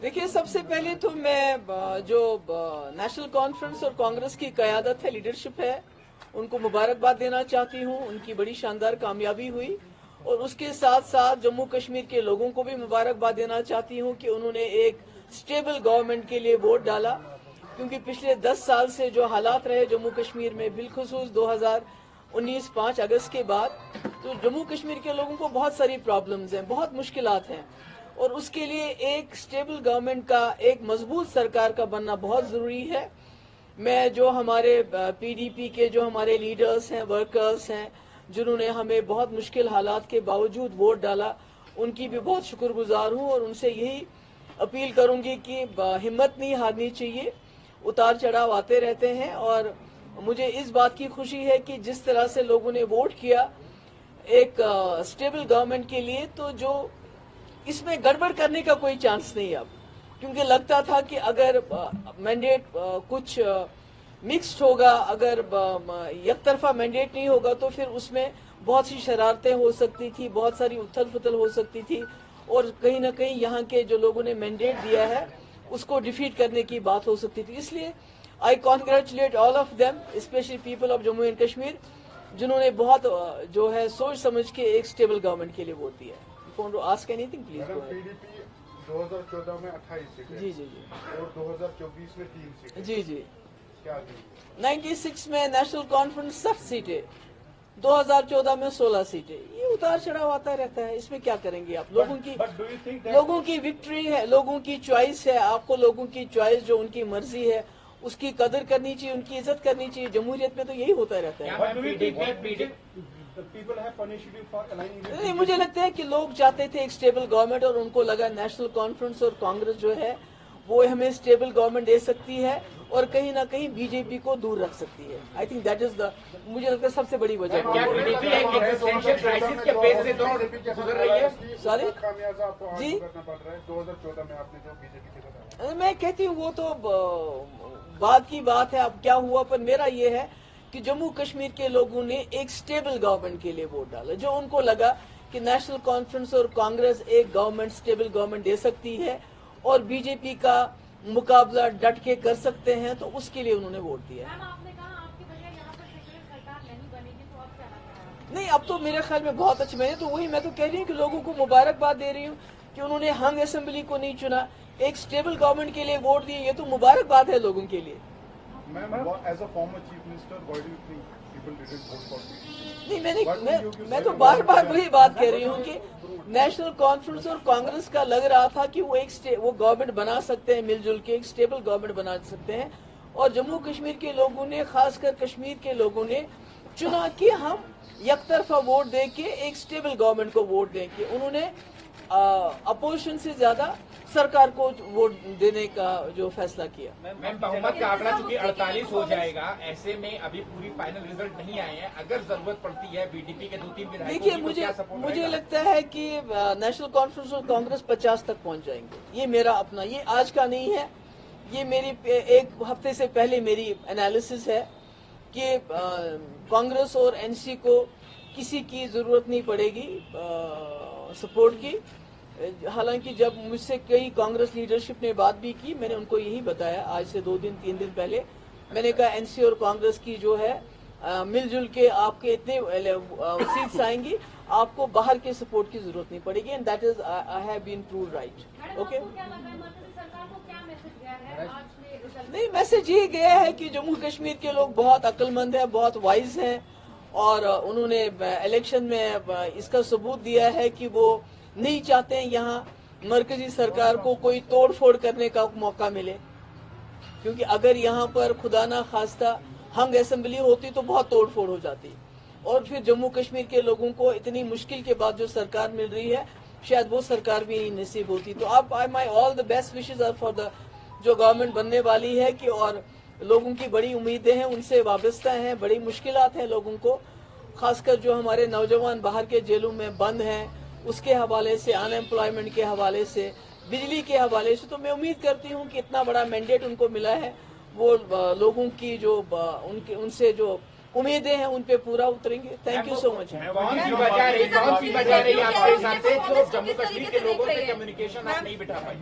देखिए, सबसे पहले तो मैं जो नेशनल कॉन्फ्रेंस और कांग्रेस की क़यादत है, लीडरशिप है, उनको मुबारकबाद देना चाहती हूँ। उनकी बड़ी शानदार कामयाबी हुई और उसके साथ साथ जम्मू कश्मीर के लोगों को भी मुबारकबाद देना चाहती हूँ कि उन्होंने एक स्टेबल गवर्नमेंट के लिए वोट डाला, क्योंकि पिछले 10 साल से जो हालात रहे जम्मू कश्मीर में, बिलखुसूस 2019 5 अगस्त के बाद, तो जम्मू कश्मीर के लोगों को बहुत सारी प्रॉब्लम्स हैं, बहुत मुश्किलात हैं, और उसके लिए एक स्टेबल गवर्नमेंट का, एक मजबूत सरकार का बनना बहुत ज़रूरी है। मैं जो हमारे पीडीपी के जो हमारे लीडर्स हैं, वर्कर्स हैं, जिन्होंने हमें बहुत मुश्किल हालात के बावजूद वोट डाला, उनकी भी बहुत शुक्रगुजार हूँ और उनसे यही अपील करूंगी कि हिम्मत नहीं हारनी चाहिए। उतार चढ़ाव आते रहते हैं और मुझे इस बात की खुशी है कि जिस तरह से लोगों ने वोट किया एक स्टेबल गवर्नमेंट के लिए, तो जो इसमें गड़बड़ करने का कोई चांस नहीं अब, क्योंकि लगता था कि अगर मैंडेट कुछ मिक्स्ड होगा, अगर एक तरफा मैंडेट नहीं होगा तो फिर उसमें बहुत सी शरारतें हो सकती थी, बहुत सारी उथल पुथल हो सकती थी, और कहीं ना कहीं यहाँ के जो लोगों ने मैंडेट दिया है उसको डिफीट करने की बात हो सकती थी। इसलिए I congratulate all of them, specially people of Jammu and Kashmir, जिन्होंने बहुत जो है सोच समझ के एक स्टेबल गवर्नमेंट के लिए वोट दिया है। Want to ask anything, please go ahead. PDP 2014 में 28 सीटें, जी जी जी, और 2024 में 3 सीटें। जी जी, क्या जी? 96 में नेशनल कॉन्फ्रेंस 60 सीटें, 2014 में 16 सीटें। ये उतार चढ़ाव आता रहता है, इसमें क्या करेंगे आप? लोगों की विक्ट्री है, लोगों की चॉइस है। आपको लोगों की चॉइस, जो उनकी मर्जी है, उसकी कदर करनी चाहिए, उनकी इज्जत करनी चाहिए। जमहूरियत में तो यही होता रहता है। नहीं, मुझे लगता है कि लोग चाहते थे एक स्टेबल गवर्नमेंट, और उनको लगा नेशनल कॉन्फ्रेंस और कांग्रेस जो है वो हमें स्टेबल गवर्नमेंट दे सकती है और कहीं ना कहीं बीजेपी को दूर रख सकती है। I think that is the, मुझे लगता है सबसे बड़ी वजह। सॉरी जी, 2014 में आपने जो बीजेपी से, मैं कहती हूँ वो तो बाद की बात है, अब क्या हुआ, पर मेरा ये है कि जम्मू कश्मीर के लोगों ने एक स्टेबल गवर्नमेंट के लिए वोट डाला, जो उनको लगा कि नेशनल कॉन्फ्रेंस और कांग्रेस एक गवर्नमेंट, स्टेबल गवर्नमेंट दे सकती है और बीजेपी का मुकाबला डट के कर सकते हैं, तो उसके लिए उन्होंने वोट दिया। आपने कहा आपकी वजह यहाँ पर सेक्युलर सरकार नहीं बनेगी, तो अब क्या लग रहा है? नहीं, अब तो मेरे ख्याल में बहुत अच्छे, मैंने तो वही, मैं तो कह रही हूँ कि लोगों को मुबारकबाद दे रही हूँ कि उन्होंने हंग असेंबली को नहीं चुना, एक स्टेबल गवर्नमेंट के लिए वोट दिए, ये तो मुबारकबाद है लोगों के लिए। As a former chief minister, why do you think people didn't vote for you? नहीं, मैं तो बार बार वही बात कह रही हूँ कि नेशनल कॉन्फ्रेंस और कांग्रेस का लग रहा था कि वो गवर्नमेंट बना सकते हैं, मिलजुल के एक स्टेबल गवर्नमेंट बना सकते हैं, और जम्मू कश्मीर के लोगों ने, खासकर कश्मीर के लोगों ने चुना कि हम एक तरफा वोट दे के एक स्टेबल गवर्नमेंट को वोट देंगे। उन्होंने अपोजिशन से ज्यादा सरकार को वोट देने का जो फैसला किया। मैम, बहुमत का आंकड़ा चूंकि 48 हो जाएगा, ऐसे में अभी पूरी फाइनल रिजल्ट नहीं आए हैं, अगर जरूरत पड़ती है बीडीपी के 2-3 विधायकों, देखिए, मुझे लगता है कि नेशनल कॉन्फ्रेंस और कांग्रेस 50 तक पहुंच जाएंगे। ये मेरा अपना, ये आज का नहीं है, ये मेरी एक हफ्ते से पहले मेरी एनालिसिस है कि कांग्रेस और एनसी को किसी की जरूरत नहीं पड़ेगी सपोर्ट की। हालांकि जब मुझसे कई कांग्रेस लीडरशिप ने बात भी की, मैंने उनको यही बताया, आज से 2-3 दिन पहले मैंने कहा एनसी और कांग्रेस की जो है मिलजुल के आपके इतने सीट्स आएंगी, आपको बाहर के सपोर्ट की जरूरत नहीं पड़ेगी, and that is I have been proved right. Okay, नहीं, मैसेज ये गया है कि जम्मू कश्मीर के लोग बहुत अक्लमंद हैं, बहुत वाइज हैं, और उन्होंने इलेक्शन में इसका सबूत दिया है कि वो नहीं चाहते हैं यहाँ मरकजी सरकार को कोई तोड़ फोड़ करने का मौका मिले, क्योंकि अगर यहाँ पर खुदा ना खास्ता हंग असेंबली होती तो बहुत तोड़ फोड़ हो जाती, और फिर जम्मू कश्मीर के लोगों को इतनी मुश्किल के बाद जो सरकार मिल रही है, शायद वो सरकार भी नहीं नसीब होती। तो आप, my all the best wishes are for the जो गवर्नमेंट बनने वाली है, कि और लोगों की बड़ी उम्मीदें हैं, उनसे वाबस्ता हैं, बड़ी मुश्किलात हैं लोगों को, खासकर जो हमारे नौजवान बाहर के जेलों में बंद हैं, उसके हवाले से, अनएम्प्लॉयमेंट के हवाले से, बिजली के हवाले से। तो मैं उम्मीद करती हूँ कि इतना बड़ा मैंडेट उनको मिला है, वो लोगों की जो उनसे जो उम्मीदें हैं उन पे पूरा उतरेंगे। Thank you so much. कौन सी वजह रही आपके हिसाब से जो जम्मू कश्मीर के लोगों से कम्युनिकेशन आप नहीं बिठा पाई?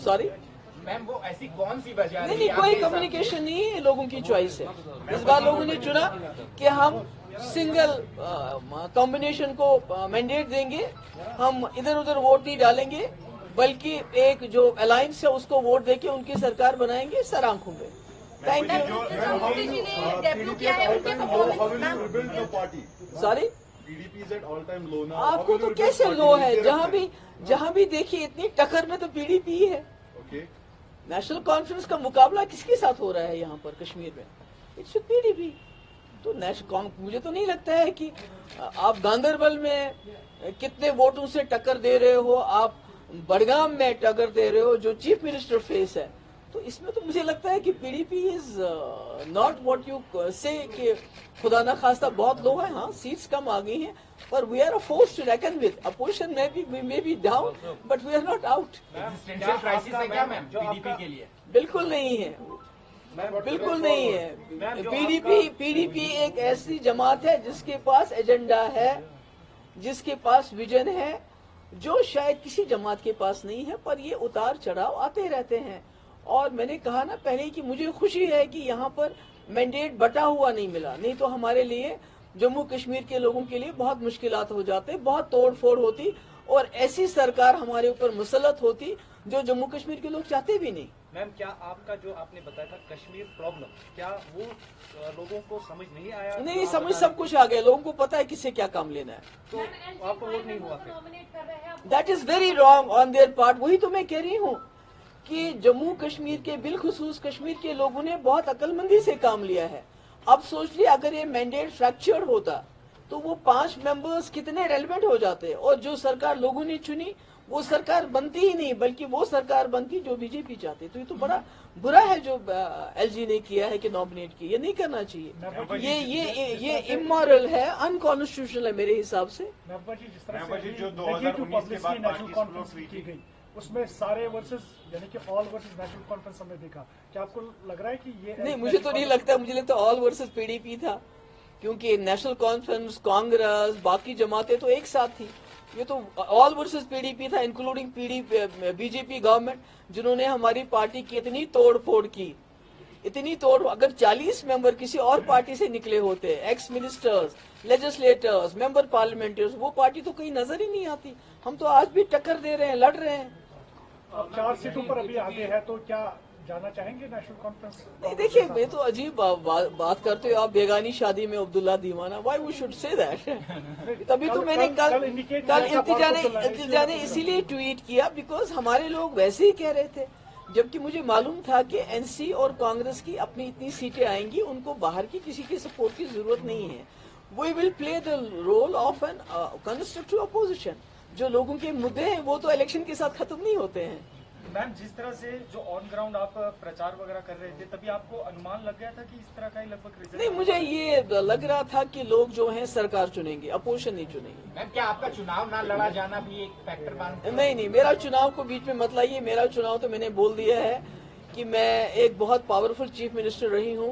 सॉरी मैम वो ऐसी कौन सी वजह नहीं रही नहीं, है कोई आपके हिसाब से? कम्युनिकेशन नहीं है, लोगों की चॉइस है। इस बार लोगों ने चुना कि हम सिंगल कॉम्बिनेशन को मैंडेट देंगे, हम इधर उधर वोट नहीं डालेंगे, बल्कि एक जो अलायंस है उसको वोट देके उनकी सरकार बनाएंगे सर आंखों में। Thank you. डेब्यू किया है उनके sorry, PDP is at all time low now. आपको तो कैसे लो है? जहाँ भी देखिए इतनी टक्कर में तो पीडीपी है। Okay. नेशनल कॉन्फ्रेंस का मुकाबला किसके साथ हो रहा है यहाँ पर कश्मीर में? It's PDP. तो मुझे तो नहीं लगता है कि आप गांदरबल में कितने वोटों से टक्कर दे रहे हो, आप बड़गाम में टक्कर दे रहे हो जो चीफ मिनिस्टर फेस है। तो इसमें तो मुझे लगता है कि PDP is not what you से कि खुदा ना खास्ता बहुत लो है। हाँ, सीट्स कम आ गई हैं, पर we are a force to reckon with. Opposition में be down, but we are not out. Existential crisis है क्या मैम पीडीपी के लिए? बिल्कुल नहीं है, बिल्कुल नहीं है। पीडीपी एक ऐसी जमात है जिसके पास एजेंडा है, जिसके पास विजन है, जो शायद किसी जमात के पास नहीं है। पर ये उतार चढ़ाव आते रहते हैं। और मैंने कहा ना पहले कि मुझे खुशी है कि यहाँ पर मैंडेट बटा हुआ नहीं मिला, नहीं तो हमारे लिए जम्मू कश्मीर के लोगों के लिए बहुत मुश्किलात हो जाते, बहुत तोड़ फोड़ होती और ऐसी सरकार हमारे ऊपर मुसल्लत होती जो जम्मू कश्मीर के लोग चाहते भी नहीं। मैम, क्या आपका जो आपने बताया था कश्मीर प्रॉब्लम, क्या वो लोगों को समझ नहीं आया? नहीं, समझ सब कुछ आ गया, लोगों को पता है किससे क्या काम लेना है। तो आपको वोट नहीं हुआ फिर? नॉमिनेट कर रहे हैं that is very wrong on their part. वही तो मैं कह रही हूँ कि जम्मू कश्मीर के बिलखुसूस कश्मीर के लोगों ने बहुत अक्लमंदी से काम लिया है। अब सोच लिया अगर ये मैंडेट फ्रैक्चर्ड होता तो वो 5 मेंबर्स कितने रेलेवेंट हो जाते, और जो सरकार लोगों ने चुनी वो सरकार बनती ही नहीं, बल्कि वो सरकार बनती जो बीजेपी चाहती। तो ये तो बड़ा बुरा है जो एलजी ने किया है कि नॉमिनेट किया, ये नहीं करना चाहिए। ये इमोरल है, अनकॉन्स्टिट्यूशनल है मेरे हिसाब से। जिस तरह से जो 2019 के बाद नेशनल कॉन्फ्रेंस की गई उसमें सारे वर्सेस यानी कि ऑल वर्सेस नेशनल कॉन्फ्रेंस हमने देखा, क्या आपको लग रहा है कि ये नहीं, मुझे तो नहीं लगता। मुझे लगता ऑल वर्सेस पीडीपी था, क्योंकि नेशनल कॉन्फ्रेंस, कांग्रेस, बाकी जमातें तो एक साथ थी। ये तो ऑल वर्सेस पीडीपी था, इंक्लूडिंग बीजेपी गवर्नमेंट, जिन्होंने हमारी पार्टी की इतनी तोड़ फोड़ की, इतनी तोड़। अगर 40 मेंबर किसी और पार्टी से निकले होते, x ministers, legislators, member parliaments, वो पार्टी तो कहीं नजर ही नहीं आती। हम तो आज भी टक्कर दे रहे हैं, लड़ रहे हैं। अब 4 सीटों पर अभी आगे है, तो क्या जाना चाहेंगे नेशनल कॉन्फ्रेंस? नहीं, देखिए, ये तो अजीब बात करते हो आप, बेगानी शादी में अब्दुल्ला दीवाना। Why we should say that? तभी तो मैंने कल इंतजा ने इसीलिए ट्वीट किया, बिकॉज हमारे लोग वैसे ही कह रहे थे, जबकि मुझे मालूम था कि एनसी और कांग्रेस की अपनी इतनी सीटें आएंगी, उनको बाहर की किसी के सपोर्ट की जरूरत नहीं है। We will play the role of an constructive opposition. जो लोगों के मुद्दे हैं वो तो इलेक्शन के साथ खत्म नहीं होते हैं। मैम, जिस तरह से जो ऑन ग्राउंड आप प्रचार वगैरह कर रहे थे, तभी आपको अनुमान लग गया था कि इस तरह का ही लगभग रिजल्ट? नहीं, मुझे ये लग रहा था कि लोग जो हैं सरकार चुनेंगे, अपोजिशन नहीं चुनेंगे। मैम, क्या आपका चुनाव ना लड़ा जाना भी एक फैक्टर बन? नहीं, मेरा चुनाव को बीच में मत लाइए। मेरा चुनाव तो मैंने बोल दिया है कि मैं एक बहुत पावरफुल चीफ मिनिस्टर रही हूँ,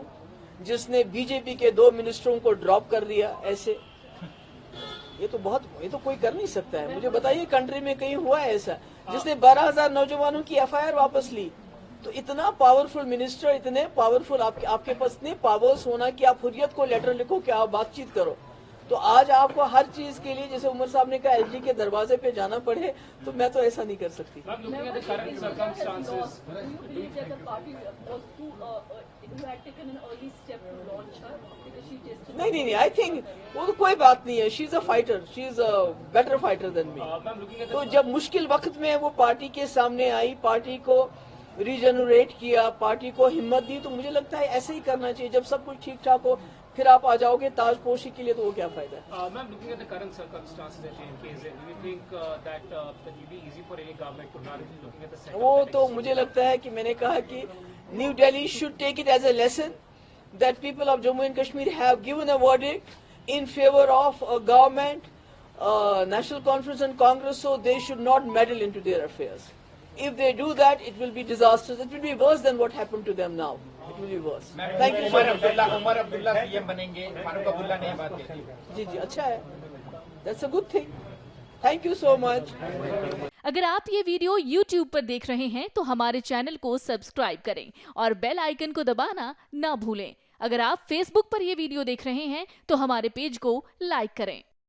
जिसने बीजेपी के 2 मिनिस्टरों को ड्रॉप कर दिया। ऐसे ये तो कोई कर नहीं सकता है। मुझे बताइए कंट्री में कहीं हुआ है ऐसा, जिसने 12,000 नौजवानों की एफआईआर वापस ली? तो इतना पावरफुल मिनिस्टर, इतने पावरफुल आपके पास इतने पावर्स होना कि आप हुर्रियत को लेटर लिखो कि आप बातचीत करो। तो आज आपको हर चीज के लिए, जैसे उमर साहब ने कहा, एलजी के दरवाजे पे जाना पड़े, तो मैं तो ऐसा नहीं कर सकती। नहीं, आई थिंक वो तो कोई बात नहीं है। She is a fighter, she is a better fighter than me. तो जब मुश्किल वक्त में वो पार्टी के सामने आई, पार्टी को रीजनरेट किया, पार्टी को हिम्मत दी, तो मुझे लगता है ऐसे ही करना चाहिए। जब सब कुछ ठीक ठाक हो, फिर आप आ जाओगे ताजपोशी के लिए, तो वो क्या फायदा है? Ma'am, looking at the current circumstances at JNK, do you think that it will be easy for any government to run looking at the second? वो तो मुझे लगता है कि मैंने कहा कि New Delhi should take it as a lesson that people of Jammu and Kashmir have given a verdict in favor of a government, National Conference and Congress, so they should not meddle into their affairs. If they do that, it will be disastrous. It will be worse than what happened to them now. It will be worse. Thank you so much. Umar Abdullah CM बनेंगे, फारूक अब्दुल्ला ने बात की। जी, अच्छा है. That's a good thing. Thank you so much. अगर आप ये video YouTube पर देख रहे हैं तो हमारे चैनल को सब्सक्राइब करें और बेल आइकन को दबाना ना भूलें। अगर आप Facebook पर ये वीडियो देख रहे हैं तो हमारे पेज को लाइक करें।